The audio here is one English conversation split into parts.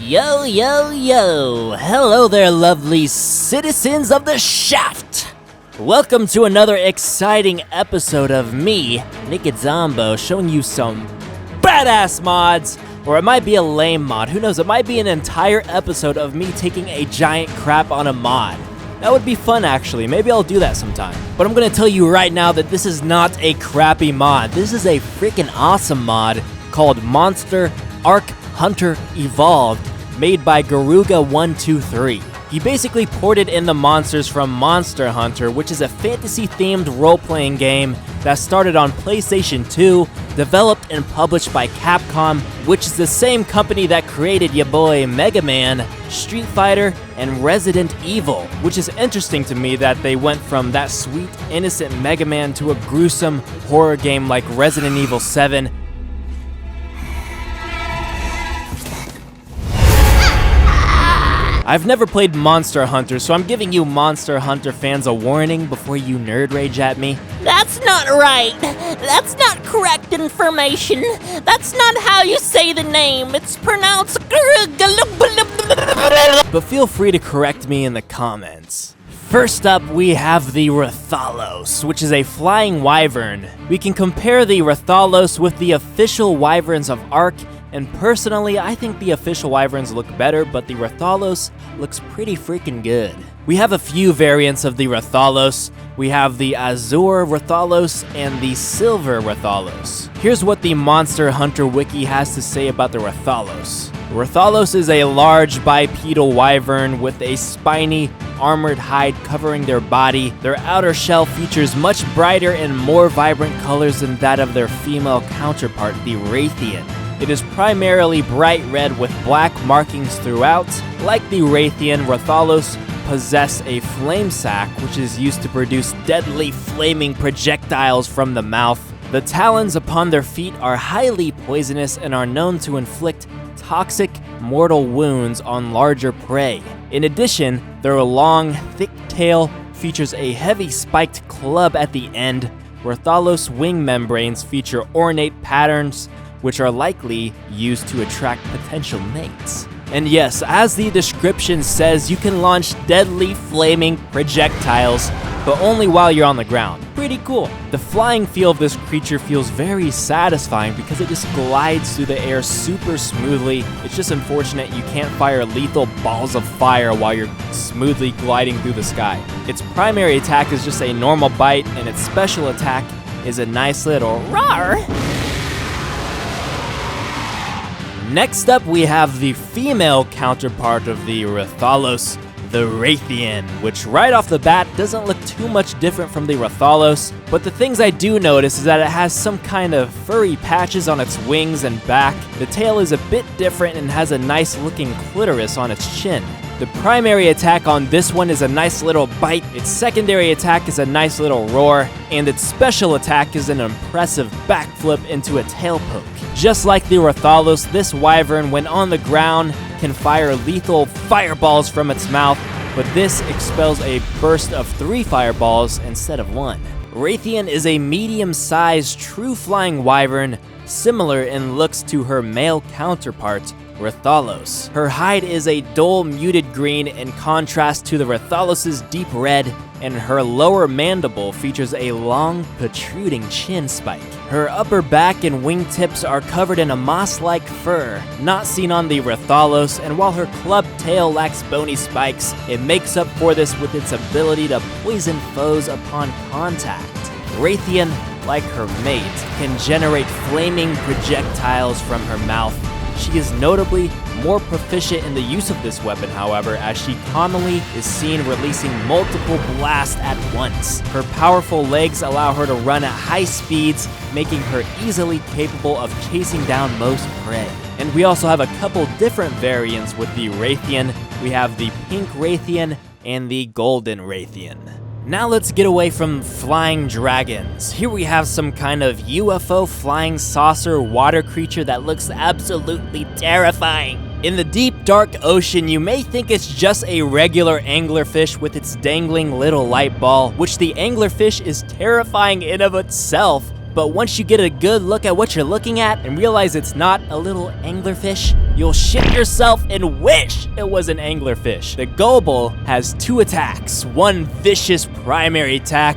Yo, yo, yo! Hello there, lovely citizens of the Shaft! Welcome to another exciting episode of me, Naked Zombo, showing you some badass mods, or it might be a lame mod, who knows, it might be an entire episode of me taking a giant crap on a mod. That would be fun actually, maybe I'll do that sometime. But I'm gonna tell you right now that this is not a crappy mod, this is a freaking awesome mod called Monster ARK Hunter Evolved, made by Garuga123. He basically ported in the monsters from Monster Hunter, which is a fantasy-themed role-playing game that started on PlayStation 2, developed and published by Capcom, which is the same company that created ya boy Mega Man, Street Fighter, and Resident Evil, which is interesting to me that they went from that sweet, innocent Mega Man to a gruesome horror game like Resident Evil 7. I've never played Monster Hunter, so I'm giving you Monster Hunter fans a warning before you nerd rage at me. That's not right. That's not correct information. That's not how you say the name. It's pronounced... But feel free to correct me in the comments. First up, we have the Rathalos, which is a flying wyvern. We can compare the Rathalos with the official wyverns of ARK, and personally, I think the official wyverns look better, but the Rathalos looks pretty freaking good. We have a few variants of the Rathalos. We have the Azure Rathalos and the Silver Rathalos. Here's what the Monster Hunter Wiki has to say about the Rathalos. Rathalos is a large bipedal wyvern with a spiny, armored hide covering their body. Their outer shell features much brighter and more vibrant colors than that of their female counterpart, the Rathian. It is primarily bright red with black markings throughout. Like the Rathian, Rathalos possess a flame sac, which is used to produce deadly flaming projectiles from the mouth. The talons upon their feet are highly poisonous and are known to inflict toxic, mortal wounds on larger prey. In addition, their long, thick tail features a heavy spiked club at the end. Rathalos wing membranes feature ornate patterns, which are likely used to attract potential mates. And yes, as the description says, you can launch deadly flaming projectiles, but only while you're on the ground. Pretty cool. The flying feel of this creature feels very satisfying because it just glides through the air super smoothly. It's just unfortunate you can't fire lethal balls of fire while you're smoothly gliding through the sky. Its primary attack is just a normal bite, and its special attack is a nice little roar. Next up, we have the female counterpart of the Rathalos, the Rathian, which right off the bat doesn't look too much different from the Rathalos, but the things I do notice is that it has some kind of furry patches on its wings and back. The tail is a bit different and has a nice looking clitoris on its chin. The primary attack on this one is a nice little bite, its secondary attack is a nice little roar, and its special attack is an impressive backflip into a tail poke. Just like the Rathalos, this wyvern, when on the ground, can fire lethal fireballs from its mouth, but this expels a burst of 3 fireballs instead of 1. Rathian is a medium-sized, true flying wyvern, similar in looks to her male counterpart, Rathalos. Her hide is a dull muted green in contrast to the Rathalos' deep red, and her lower mandible features a long, protruding chin spike. Her upper back and wingtips are covered in a moss-like fur, not seen on the Rathalos, and while her clubbed tail lacks bony spikes, it makes up for this with its ability to poison foes upon contact. Rathian, like her mate, can generate flaming projectiles from her mouth. She is notably more proficient in the use of this weapon, however, as she commonly is seen releasing multiple blasts at once. Her powerful legs allow her to run at high speeds, making her easily capable of chasing down most prey. And we also have a couple different variants with the Rathian. We have the Pink Rathian and the Golden Rathian. Now let's get away from flying dragons. Here we have some kind of UFO flying saucer water creature that looks absolutely terrifying. In the deep, dark ocean, you may think it's just a regular anglerfish with its dangling little light ball, which the anglerfish is terrifying in of itself, but once you get a good look at what you're looking at and realize it's not a little anglerfish, you'll shit yourself and wish it was an anglerfish. The Goble has 2 attacks, 1 vicious primary attack,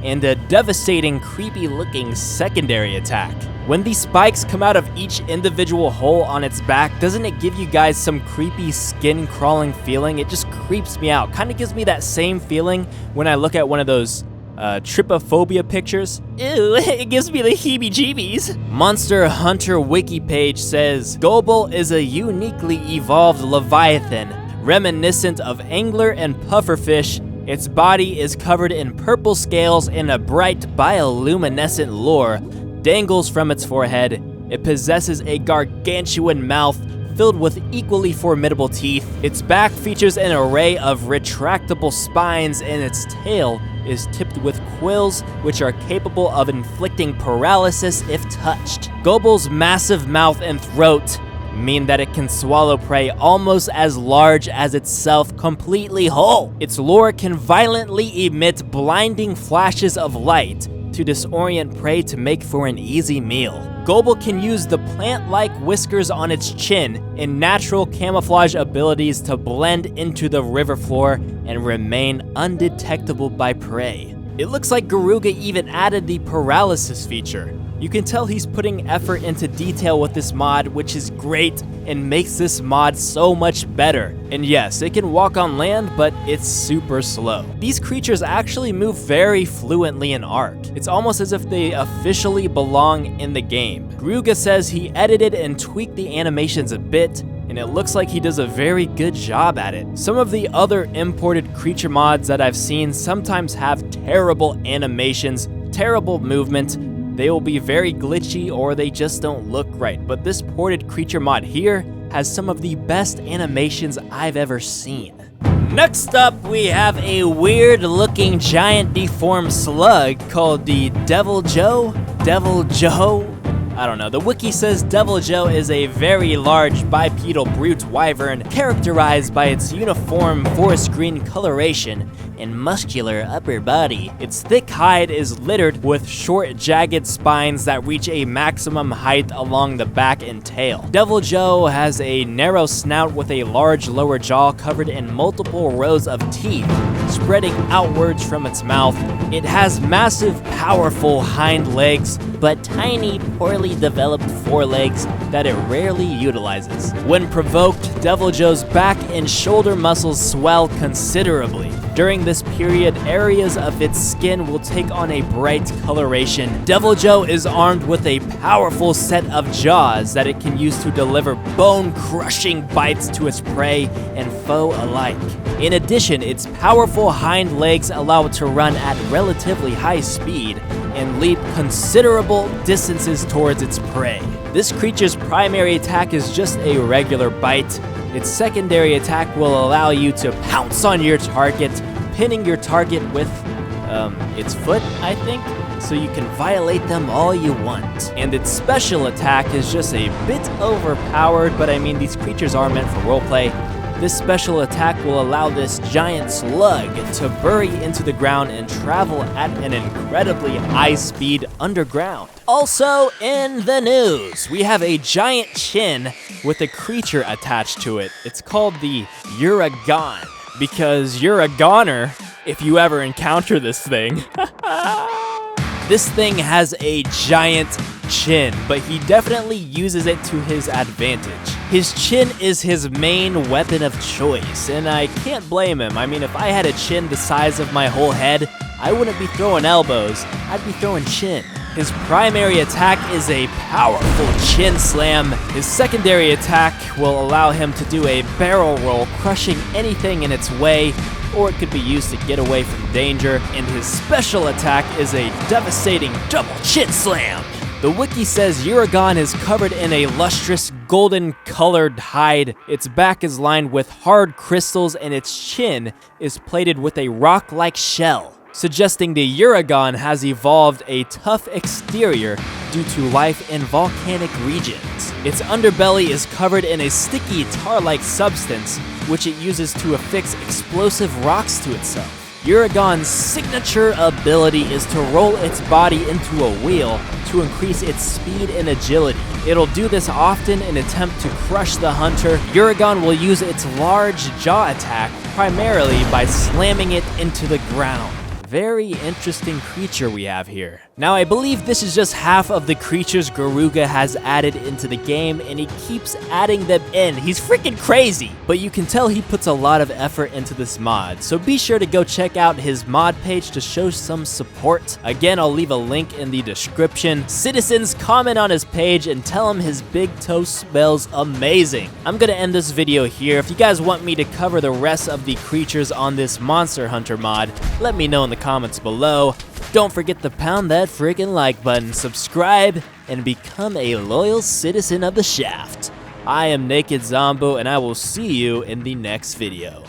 and a devastating, creepy-looking secondary attack. When these spikes come out of each individual hole on its back, doesn't it give you guys some creepy skin-crawling feeling? It just creeps me out. Kind of gives me that same feeling when I look at one of those trypophobia pictures. Ew, it gives me the heebie-jeebies. Monster Hunter wiki page says, Goble is a uniquely evolved leviathan, reminiscent of angler and pufferfish. Its body is covered in purple scales and a bright bioluminescent lure dangles from its forehead. It possesses a gargantuan mouth filled with equally formidable teeth. Its back features an array of retractable spines, and its tail is tipped with quills which are capable of inflicting paralysis if touched. Goble's massive mouth and throat mean that it can swallow prey almost as large as itself completely whole. Its lure can violently emit blinding flashes of light to disorient prey to make for an easy meal. Goble can use the plant-like whiskers on its chin and natural camouflage abilities to blend into the river floor and remain undetectable by prey. It looks like Garuga even added the paralysis feature. You can tell he's putting effort into detail with this mod, which is great and makes this mod so much better. And yes, it can walk on land, but it's super slow. These creatures actually move very fluently in ARK. It's almost as if they officially belong in the game. Garuga says he edited and tweaked the animations a bit, and it looks like he does a very good job at it. Some of the other imported creature mods that I've seen sometimes have terrible animations, terrible movement. They will be very glitchy or they just don't look right, but this ported creature mod here has some of the best animations I've ever seen. Next up, we have a weird looking giant deformed slug called the Devil Joe? I don't know. The wiki says Devil Joe is a very large bipedal brute wyvern characterized by its uniform forest green coloration and muscular upper body. Its thick hide is littered with short, jagged spines that reach a maximum height along the back and tail. Devil Joe has a narrow snout with a large lower jaw covered in multiple rows of teeth spreading outwards from its mouth. It has massive, powerful hind legs, but tiny, poorly developed forelegs that it rarely utilizes. When provoked, Devil Joe's back and shoulder muscles swell considerably. During this period, areas of its skin will take on a bright coloration. Devil Joe is armed with a powerful set of jaws that it can use to deliver bone-crushing bites to its prey and foe alike. In addition, its powerful hind legs allow it to run at relatively high speed and leap considerable distances towards its prey. This creature's primary attack is just a regular bite. Its secondary attack will allow you to pounce on your target, pinning your target with its foot, I think, so you can violate them all you want. And its special attack is just a bit overpowered, but I mean, these creatures are meant for roleplay. This special attack will allow this giant slug to bury into the ground and travel at an incredibly high speed underground. Also in the news, we have a giant chin with a creature attached to it. It's called the Uragan, because you're a goner if you ever encounter this thing. This thing has a giant chin, but he definitely uses it to his advantage. His chin is his main weapon of choice, and I can't blame him. I mean, if I had a chin the size of my whole head, I wouldn't be throwing elbows, I'd be throwing chin. His primary attack is a powerful chin slam. His secondary attack will allow him to do a barrel roll, crushing anything in its way, or it could be used to get away from danger, and his special attack is a devastating double chin slam. The wiki says Uragan is covered in a lustrous golden-colored hide. Its back is lined with hard crystals, and its chin is plated with a rock-like shell, suggesting the Uragan has evolved a tough exterior due to life in volcanic regions. Its underbelly is covered in a sticky tar-like substance, which it uses to affix explosive rocks to itself. Uragan's signature ability is to roll its body into a wheel to increase its speed and agility. It'll do this often in an attempt to crush the hunter. Uragan will use its large jaw attack primarily by slamming it into the ground. Very interesting creature we have here. Now, I believe this is just half of the creatures Garuga has added into the game, and he keeps adding them in. He's freaking crazy! But you can tell he puts a lot of effort into this mod, so be sure to go check out his mod page to show some support. Again, I'll leave a link in the description. Citizens, comment on his page and tell him his big toe smells amazing. I'm gonna end this video here. If you guys want me to cover the rest of the creatures on this Monster Hunter mod, let me know in the comments below. Don't forget to pound that freaking like button, subscribe, and become a loyal citizen of the shaft. I am Naked Zombo, and I will see you in the next video.